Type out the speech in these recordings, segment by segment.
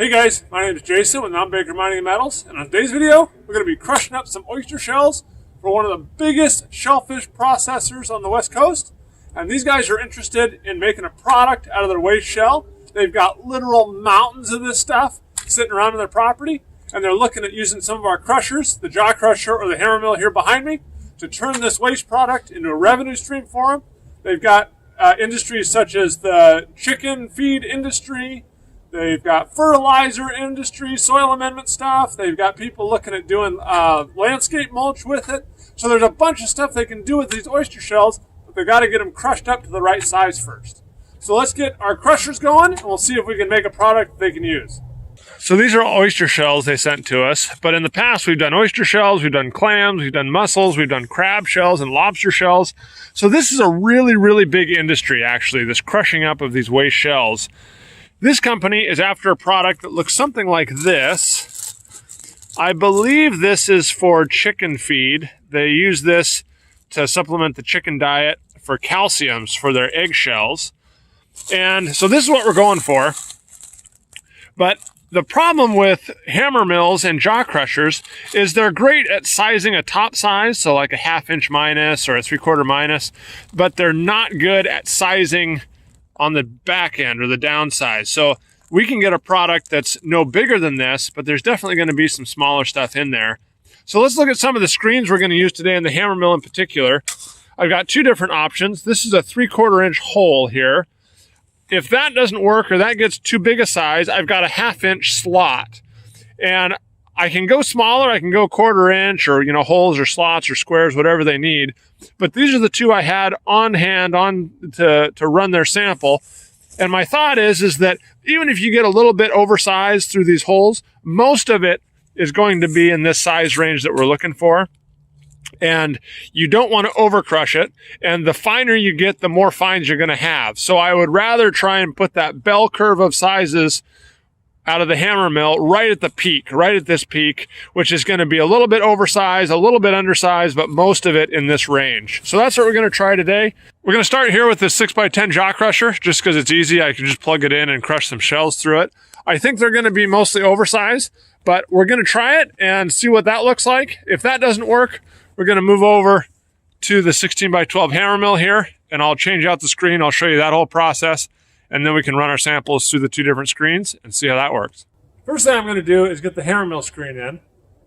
Hey guys, my name is Jason with Non-Baker Mining and Metals, and on today's video, we're going to be crushing up some oyster shells for one of the biggest shellfish processors on the West Coast. And these guys are interested in making a product out of their waste shell. They've got literal mountains of this stuff sitting around on their property, and they're looking at using some of our crushers, the jaw crusher or the hammer mill here behind me, to turn this waste product into a revenue stream for them. They've got industries such as the chicken feed industry. They've got fertilizer industry, soil amendment stuff. They've got people looking at doing landscape mulch with it. So there's a bunch of stuff they can do with these oyster shells, but they've got to get them crushed up to the right size first. So let's get our crushers going, and we'll see if we can make a product they can use. So these are oyster shells they sent to us, but in the past we've done oyster shells, we've done clams, we've done mussels, we've done crab shells and lobster shells. So this is a really, really big industry actually, this crushing up of these waste shells. This company is after a product that looks something like this. I believe this is for chicken feed. They use this to supplement the chicken diet for calciums for their eggshells. And so this is what we're going for. But the problem with hammer mills and jaw crushers is they're great at sizing a top size, so like a 1/2 inch minus or a 3/4 minus, but they're not good at sizing on the back end or the downside. So we can get a product that's no bigger than this, but there's definitely going to be some smaller stuff in there. So let's look at some of the screens we're going to use today in the hammer mill in particular. I've got two different options. This is a 3/4 inch hole here. If that doesn't work or that gets too big a size, I've got a 1/2 inch slot. And I can go smaller, I can go 1/4 inch or, holes or slots or squares, whatever they need. But these are the two I had on hand to run their sample. And my thought is that even if you get a little bit oversized through these holes, most of it is going to be in this size range that we're looking for. And you don't want to overcrush it. And the finer you get, the more fines you're going to have. So I would rather try and put that bell curve of sizes out of the hammer mill right at the peak, right at this peak, which is going to be a little bit oversized, a little bit undersized, but most of it in this range. So that's what we're going to try today. We're going to start here with this 6x10 jaw crusher, just because it's easy. I can just plug it in and crush some shells through it. I think they're going to be mostly oversized, but we're going to try it and see what that looks like. If that doesn't work, we're going to move over to the 16x12 hammer mill here, and I'll change out the screen. I'll show you that whole process. And then we can run our samples through the two different screens and see how that works. First thing I'm going to do is get the hammer mill screen in.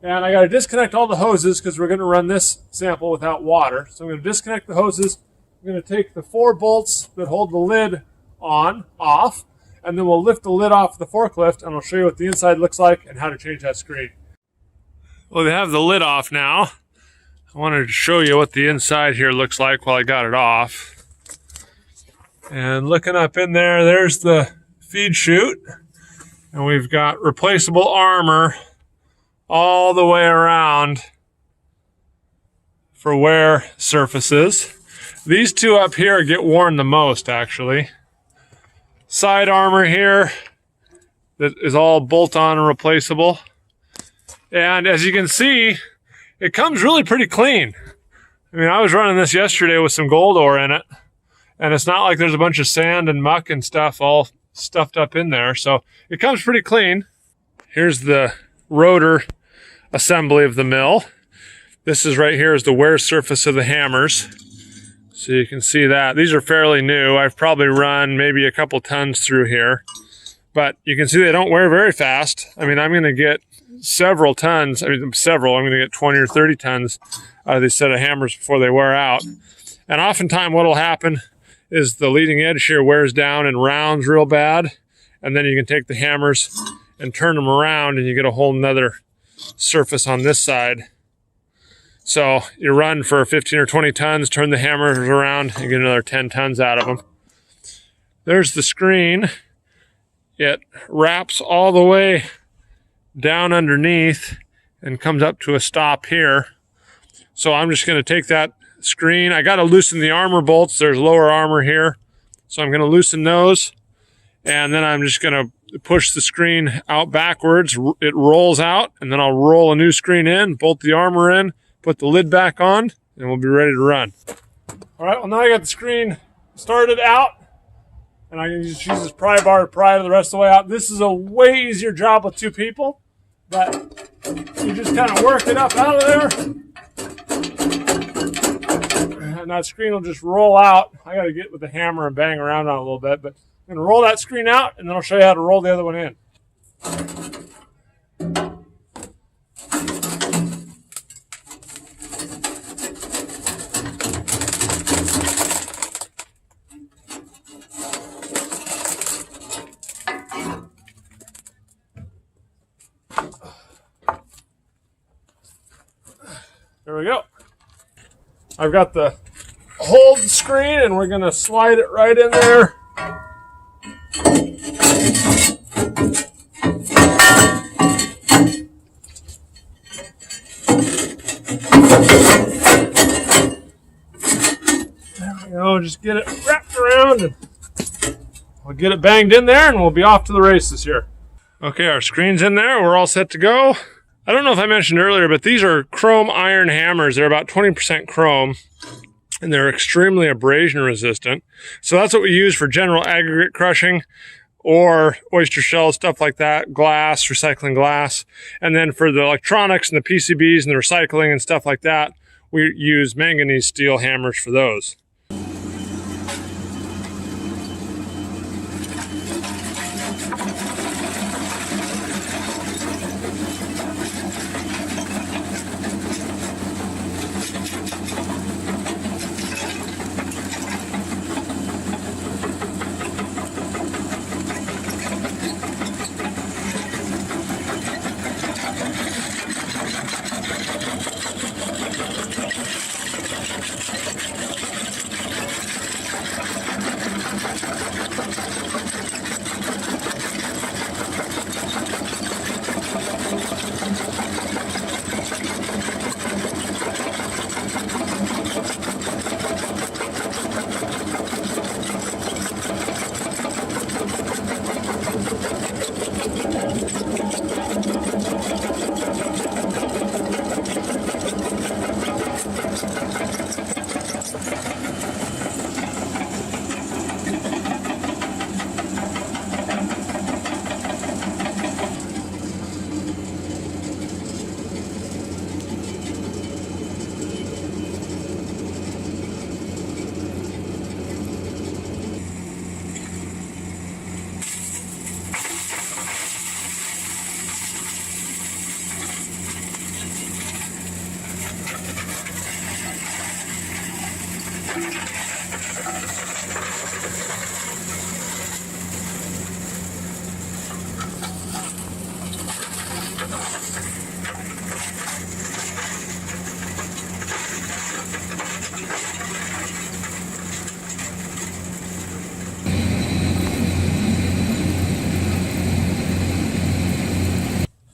And I got to disconnect all the hoses because we're going to run this sample without water. So I'm going to disconnect the hoses. I'm going to take the 4 bolts that hold the lid off, and then we'll lift the lid off the forklift, and I'll show you what the inside looks like and how to change that screen. Well, they have the lid off now. I wanted to show you what the inside here looks like while I got it off. And looking up in there, there's the feed chute. And we've got replaceable armor all the way around for wear surfaces. These two up here get worn the most, actually. Side armor here that is all bolt-on and replaceable. And as you can see, it comes really pretty clean. I mean, I was running this yesterday with some gold ore in it. And it's not like there's a bunch of sand and muck and stuff all stuffed up in there. So it comes pretty clean. Here's the rotor assembly of the mill. This is right here is the wear surface of the hammers. So you can see that. These are fairly new. I've probably run maybe a couple tons through here. But you can see they don't wear very fast. I mean, I'm going to get several tons. I'm going to get 20 or 30 tons out of these set of hammers before they wear out. And oftentimes what will happen is the leading edge here wears down and rounds real bad. And then you can take the hammers and turn them around and you get a whole nother surface on this side. So you run for 15 or 20 tons, turn the hammers around and get another 10 tons out of them. There's the screen. It wraps all the way down underneath and comes up to a stop here. So I'm just going to take that screen. I got to loosen the armor bolts. There's lower armor here. So I'm going to loosen those. And then I'm just going to push the screen out backwards. It rolls out. And then I'll roll a new screen in, bolt the armor in, put the lid back on, and we'll be ready to run. All right, well now I got the screen started out. and I can just use this pry bar to pry the rest of the way out. This is a way easier job with 2 people, but you just kind of work it up out of there, and that screen will just roll out. I got to get with the hammer and bang around on it a little bit, but I'm going to roll that screen out, and then I'll show you how to roll the other one in. There we go. I've got the hold screen, and we're going to slide it right in there. There we go. Just get it wrapped around, and we'll get it banged in there, and we'll be off to the races here. Okay, our screen's in there. We're all set to go. I don't know if I mentioned earlier, but these are chrome iron hammers. They're about 20% chrome, and they're extremely abrasion resistant. So that's what we use for general aggregate crushing or oyster shells, stuff like that, glass, recycling glass. And then for the electronics and the PCBs and the recycling and stuff like that, we use manganese steel hammers for those.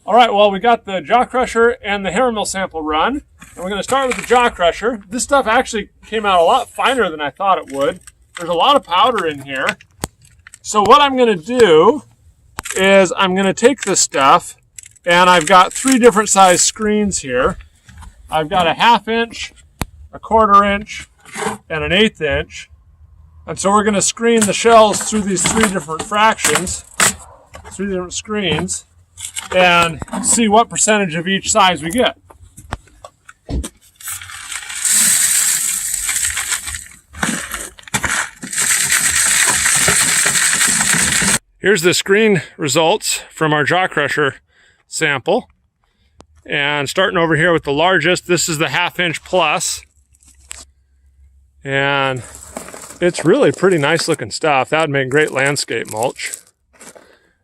All right, well, we got the jaw crusher and the hammer mill sample run, and we're going to start with the jaw crusher. This stuff actually came out a lot finer than I thought it would. There's a lot of powder in here. So what I'm going to do is I'm going to take this stuff, and I've got 3 different size screens here. I've got a 1/2 inch, a 1/4 inch, and an 1/8 inch. And so we're going to screen the shells through these 3 different fractions, 3 different screens, and see what percentage of each size we get. Here's the screen results from our jaw crusher sample. And starting over here with the largest, this is the 1/2 inch plus. And it's really pretty nice looking stuff. That would make great landscape mulch.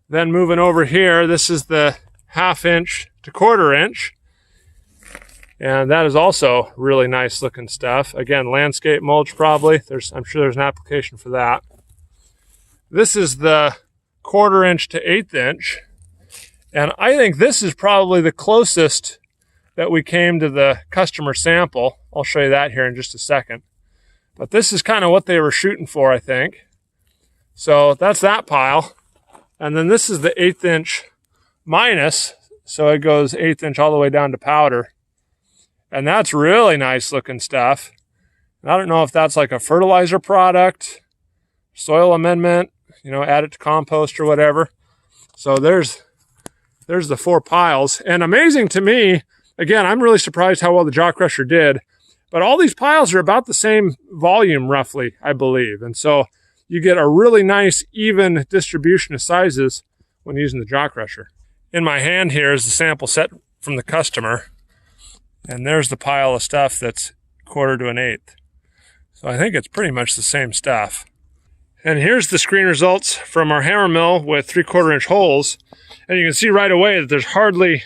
Then moving over here, this is the 1/2 inch to 1/4 inch. And that is also really nice looking stuff. Again, landscape mulch probably. I'm sure there's an application for that. This is the 1/4 inch to 1/8 inch. And I think this is probably the closest that we came to the customer sample. I'll show you that here in just a second. But this is kind of what they were shooting for, I think. So that's that pile. And then this is the 1/8 inch minus. So it goes 1/8 inch all the way down to powder. And that's really nice looking stuff. And I don't know if that's like a fertilizer product, soil amendment. you know, add it to compost or whatever. So there's the 4 piles. And amazing to me, again, I'm really surprised how well the jaw crusher did, but all these piles are about the same volume roughly, I believe. And so you get a really nice even distribution of sizes when using the jaw crusher. In my hand here is the sample set from the customer, and there's the pile of stuff that's 1/4 to 1/8. So I think it's pretty much the same stuff. And here's the screen results from our hammer mill with 3/4 inch holes. And you can see right away that there's hardly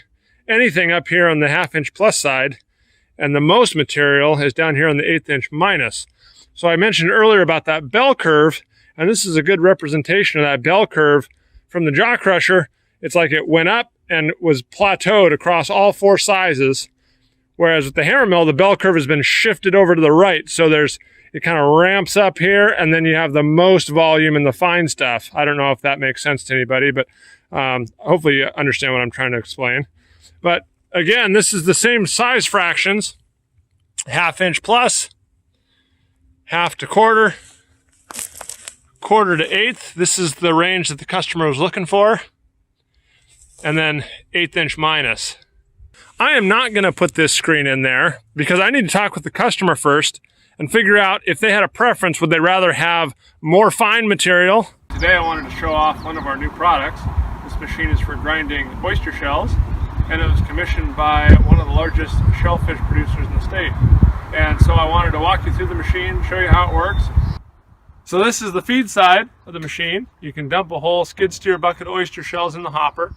anything up here on the 1/2 inch plus side. And the most material is down here on the 1/8 inch minus. So I mentioned earlier about that bell curve, and this is a good representation of that bell curve from the jaw crusher. It's like it went up and was plateaued across all 4 sizes. Whereas with the hammer mill, the bell curve has been shifted over to the right. So it kind of ramps up here, and then you have the most volume in the fine stuff. I don't know if that makes sense to anybody, but hopefully you understand what I'm trying to explain. But again, this is the same size fractions, 1/2 inch plus, 1/2 to 1/4, 1/4 to 1/8. This is the range that the customer was looking for. And then 1/8 inch minus. I am not going to put this screen in there because I need to talk with the customer first and figure out if they had a preference. Would they rather have more fine material? Today I wanted to show off one of our new products. This machine is for grinding oyster shells, and it was commissioned by one of the largest shellfish producers in the state. And so I wanted to walk you through the machine, show you how it works. So this is the feed side of the machine. You can dump a whole skid steer bucket of oyster shells in the hopper.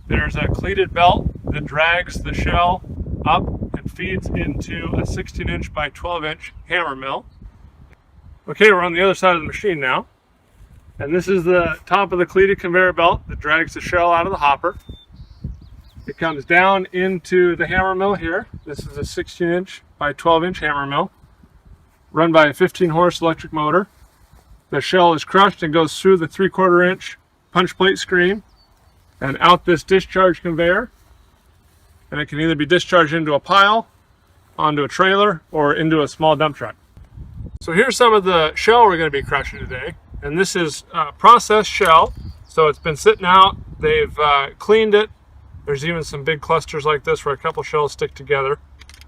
There's a cleated belt that drags the shell up and feeds into a 16 inch by 12 inch hammer mill. Okay, we're on the other side of the machine now. And this is the top of the cleated conveyor belt that drags the shell out of the hopper. It comes down into the hammer mill here. This is a 16 inch by 12 inch hammer mill run by a 15 horse electric motor. The shell is crushed and goes through the 3/4 inch punch plate screen and out this discharge conveyor. And it can either be discharged into a pile, onto a trailer, or into a small dump truck. So here's some of the shell we're going to be crushing today. And this is processed shell. So it's been sitting out. They've cleaned it. There's even some big clusters like this where a couple shells stick together.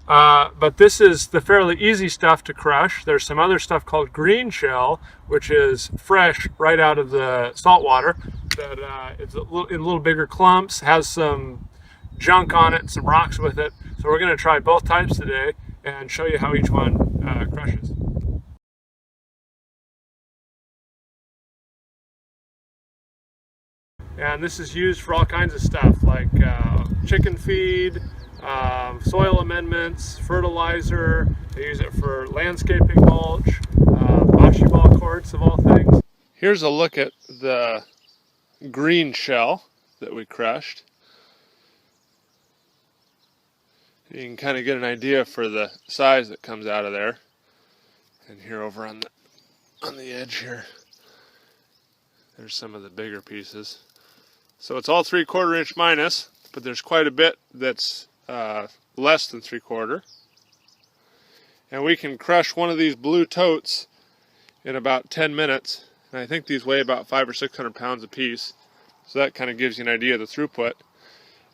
But this is the fairly easy stuff to crush. There's some other stuff called green shell, which is fresh right out of the salt water. That it's in little bigger clumps, has some junk on it, some rocks with it. So we're going to try both types today and show you how each one crushes. And this is used for all kinds of stuff like chicken feed, soil amendments, fertilizer. They use it for landscaping mulch, washyball quartz of all things. Here's a look at the green shell that we crushed. You can kind of get an idea for the size that comes out of there. And here over on the edge here, there's some of the bigger pieces. So it's all 3/4 inch minus, but there's quite a bit that's less than 3/4. And we can crush one of these blue totes in about 10 minutes. And I think these weigh about 500 or 600 pounds a piece. So that kind of gives you an idea of the throughput.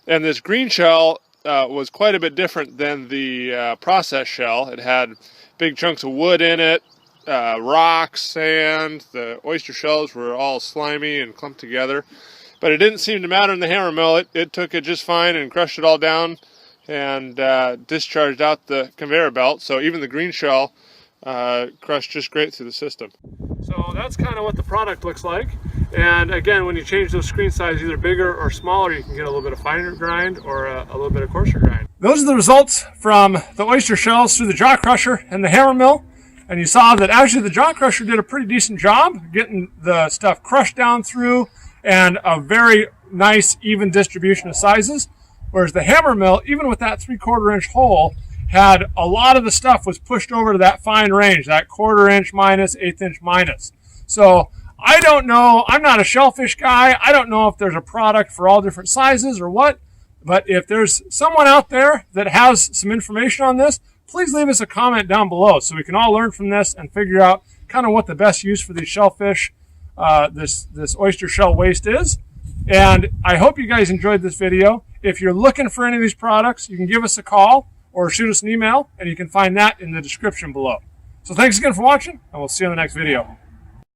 And this green shell was quite a bit different than the processed shell. It had big chunks of wood in it, rocks, sand. The oyster shells were all slimy and clumped together. But it didn't seem to matter in the hammer mill. It took it just fine and crushed it all down and discharged out the conveyor belt. So even the green shell crushed just great through the system. So that's kind of what the product looks like. And again, when you change those screen sizes, either bigger or smaller, you can get a little bit of finer grind or a little bit of coarser grind. Those are the results from the oyster shells through the jaw crusher and the hammer mill. And you saw that actually the jaw crusher did a pretty decent job getting the stuff crushed down through and a very nice even distribution of sizes. Whereas the hammer mill, even with that 3/4 inch hole, had a lot of the stuff was pushed over to that fine range, that 1/4 inch minus, 1/8 inch minus. So I don't know, I'm not a shellfish guy. I don't know if there's a product for all different sizes or what, but if there's someone out there that has some information on this, please leave us a comment down below so we can all learn from this and figure out kind of what the best use for these shellfish this oyster shell waste is. And I hope you guys enjoyed this video. If you're looking for any of these products, you can give us a call or shoot us an email, and you can find that in the description below. So thanks again for watching, and we'll see you in the next video.